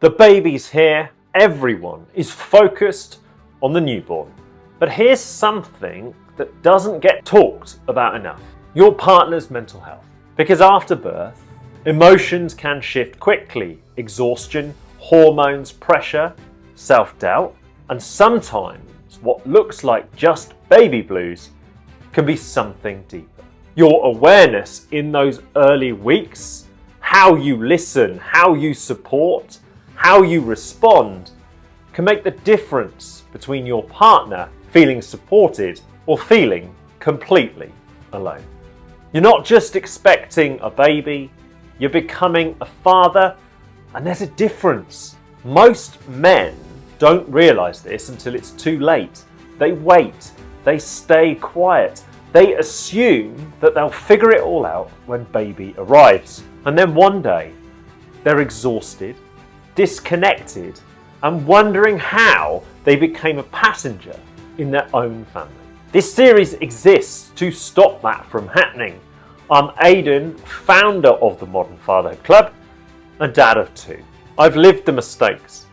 The baby's here, everyone is focused on the newborn. But here's something that doesn't get talked about enough: your partner's mental health. Because after birth, emotions can shift quickly. Exhaustion, hormones, pressure, self-doubt, and sometimes what looks like just baby blues can be something deeper. Your awareness in those early weeks, how you listen, how you support, how you respond, can make the difference between your partner feeling supported or feeling completely alone. You're not just expecting a baby, you're becoming a father, and there's a difference. Most men don't realise this until it's too late. They wait, they stay quiet, they assume that they'll figure it all out when baby arrives. And then one day, they're exhausted, disconnected, and wondering how they became a passenger in their own family. This series exists to stop that from happening. I'm Aidan, founder of the Modern Fatherhood Club and dad of two. I've lived the mistakes,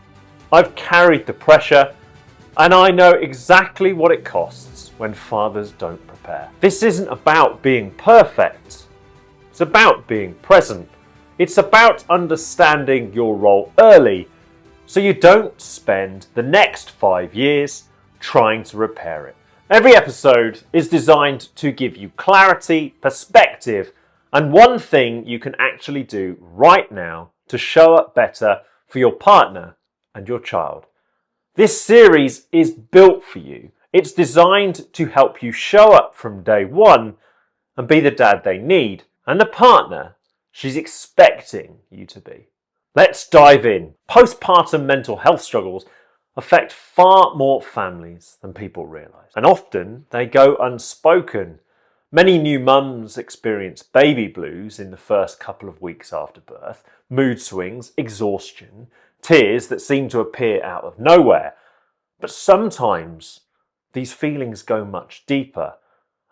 I've carried the pressure, and I know exactly what it costs when fathers don't prepare. This isn't about being perfect, it's about being present. It's about understanding your role early so you don't spend the next 5 years trying to repair it. Every episode is designed to give you clarity, perspective, and one thing you can actually do right now to show up better for your partner and your child. This series is built for you. It's designed to help you show up from day one and be the dad they need and the partner she's expecting you to be. Let's dive in. Postpartum mental health struggles affect far more families than people realise, and often they go unspoken. Many new mums experience baby blues in the first couple of weeks after birth, mood swings, exhaustion, tears that seem to appear out of nowhere. But sometimes these feelings go much deeper,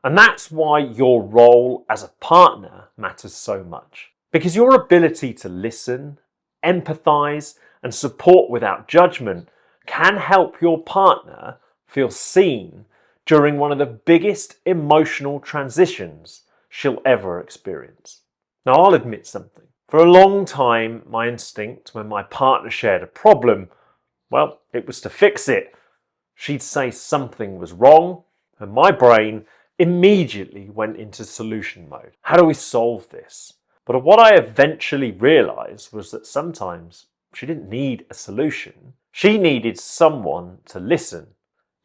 and that's why your role as a partner matters so much. Because your ability to listen, empathise, and support without judgment can help your partner feel seen during one of the biggest emotional transitions she'll ever experience. Now, I'll admit something. For a long time, my instinct when my partner shared a problem, well, it was to fix it. She'd say something was wrong, and my brain immediately went into solution mode. How do we solve this? But what I eventually realised was that sometimes she didn't need a solution. She needed someone to listen.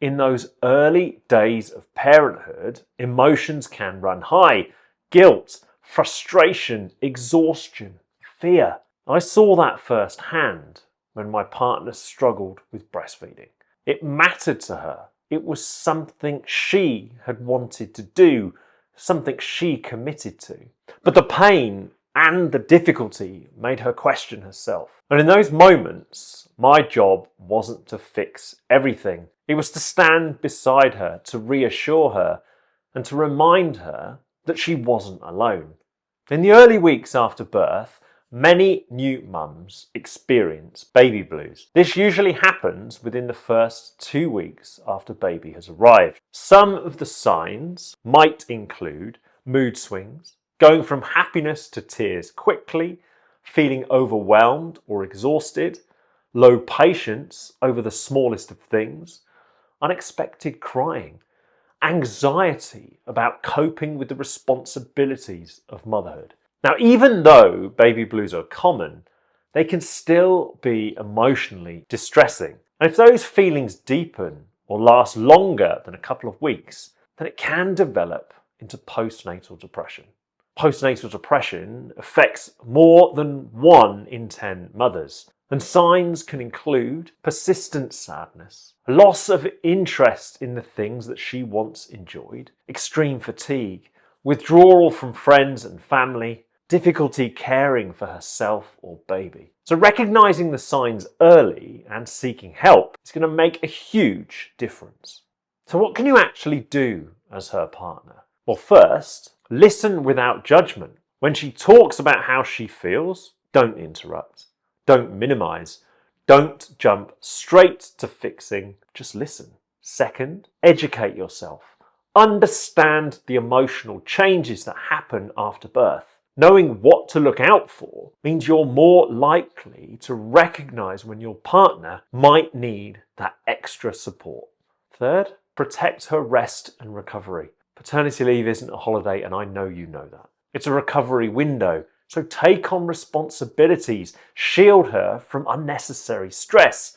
In those early days of parenthood, emotions can run high. Guilt, frustration, exhaustion, fear. I saw that firsthand when my partner struggled with breastfeeding. It mattered to her. It was something she had wanted to do, something she committed to. But the pain and the difficulty made her question herself. And in those moments, my job wasn't to fix everything. It was to stand beside her, to reassure her, and to remind her that she wasn't alone. In the early weeks after birth, many new mums experience baby blues. This usually happens within the first 2 weeks after baby has arrived. Some of the signs might include mood swings, going from happiness to tears quickly, feeling overwhelmed or exhausted, low patience over the smallest of things, unexpected crying, anxiety about coping with the responsibilities of motherhood. Now, even though baby blues are common, they can still be emotionally distressing. And if those feelings deepen or last longer than a couple of weeks, then it can develop into postnatal depression. Postnatal depression affects more than 1 in 10 mothers, and signs can include persistent sadness, loss of interest in the things that she once enjoyed, extreme fatigue, withdrawal from friends and family, difficulty caring for herself or baby. So recognizing the signs early and seeking help is going to make a huge difference. So what can you actually do as her partner? Well, first, listen without judgment. When she talks about how she feels, don't interrupt, don't minimize, don't jump straight to fixing, just listen. Second, educate yourself. Understand the emotional changes that happen after birth. Knowing what to look out for means you're more likely to recognize when your partner might need that extra support. Third, protect her rest and recovery. Paternity leave isn't a holiday, and I know you know that. It's a recovery window, so take on responsibilities, shield her from unnecessary stress,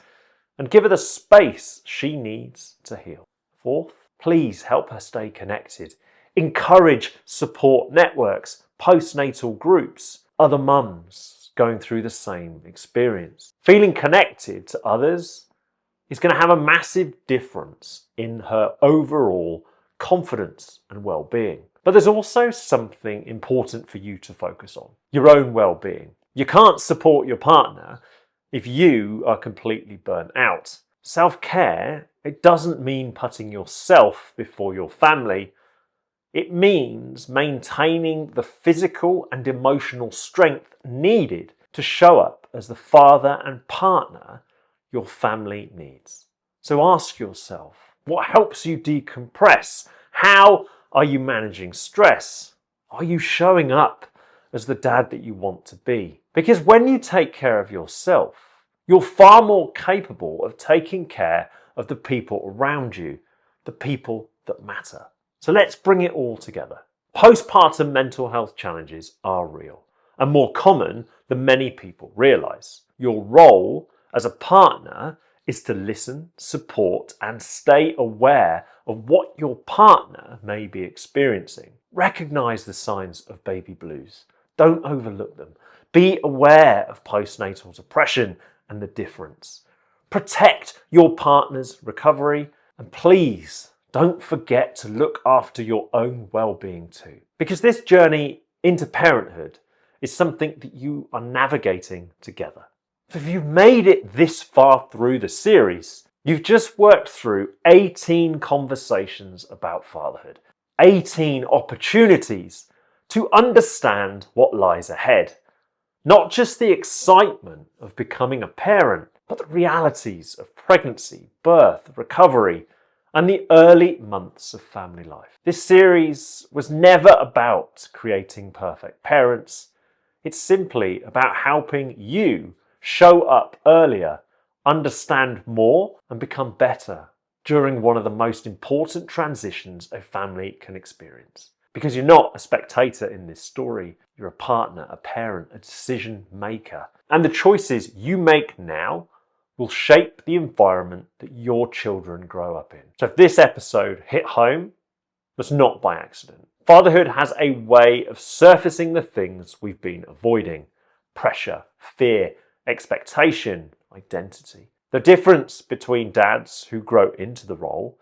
and give her the space she needs to heal. Fourth, please help her stay connected. Encourage support networks, postnatal groups, other mums going through the same experience. Feeling connected to others is going to have a massive difference in her overall confidence and well-being. But there's also something important for you to focus on: your own well-being. You can't support your partner if you are completely burnt out. Self-care, it doesn't mean putting yourself before your family. It means maintaining the physical and emotional strength needed to show up as the father and partner your family needs. So ask yourself, what helps you decompress? How are you managing stress? Are you showing up as the dad that you want to be? Because when you take care of yourself, you're far more capable of taking care of the people around you, the people that matter. So let's bring it all together. Postpartum mental health challenges are real and more common than many people realize. Your role as a partner is to listen, support, and stay aware of what your partner may be experiencing. Recognize the signs of baby blues. Don't overlook them. Be aware of postnatal depression and the difference. Protect your partner's recovery, and please don't forget to look after your own well-being too. Because this journey into parenthood is something that you are navigating together. If you've made it this far through the series, you've just worked through 18 conversations about fatherhood, 18 opportunities to understand what lies ahead. Not just the excitement of becoming a parent, but the realities of pregnancy, birth, recovery, and the early months of family life. This series was never about creating perfect parents. It's simply about helping you show up earlier, understand more, and become better during one of the most important transitions a family can experience. Because you're not a spectator in this story, you're a partner, a parent, a decision maker. And the choices you make now will shape the environment that your children grow up in. So if this episode hit home, that's not by accident. Fatherhood has a way of surfacing the things we've been avoiding: pressure, fear, expectation, identity. The difference between dads who grow into the role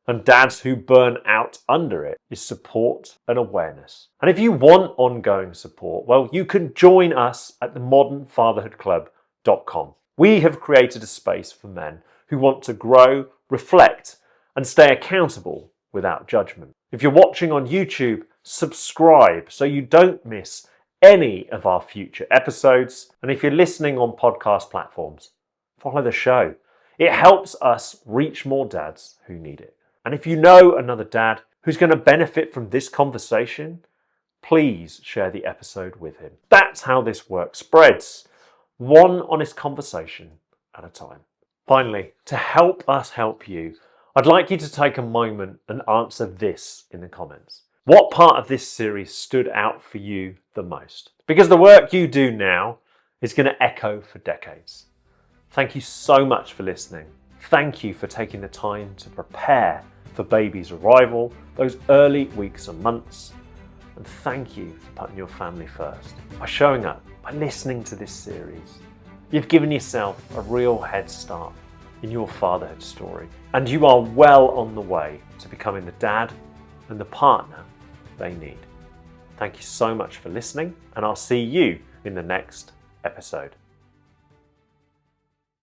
and dads who burn out under it is support and awareness. And if you want ongoing support, well, you can join us at themodernfatherhoodclub.com. We have created a space for men who want to grow, reflect, and stay accountable without judgment. If you're watching on YouTube, subscribe so you don't miss any of our future episodes. And if you're listening on podcast platforms, follow the show. It helps us reach more dads who need it. And if you know another dad who's going to benefit from this conversation, please share the episode with him. That's how this work spreads, one honest conversation at a time. Finally, to help us help you, I'd like you to take a moment and answer this in the comments. What part of this series stood out for you the most? Because the work you do now is going to echo for decades. Thank you so much for listening. Thank you for taking the time to prepare for baby's arrival, those early weeks and months. And thank you for putting your family first. By showing up, by listening to this series, you've given yourself a real head start in your fatherhood story. And you are well on the way to becoming the dad and the partner they need. Thank you so much for listening, and I'll see you in the next episode.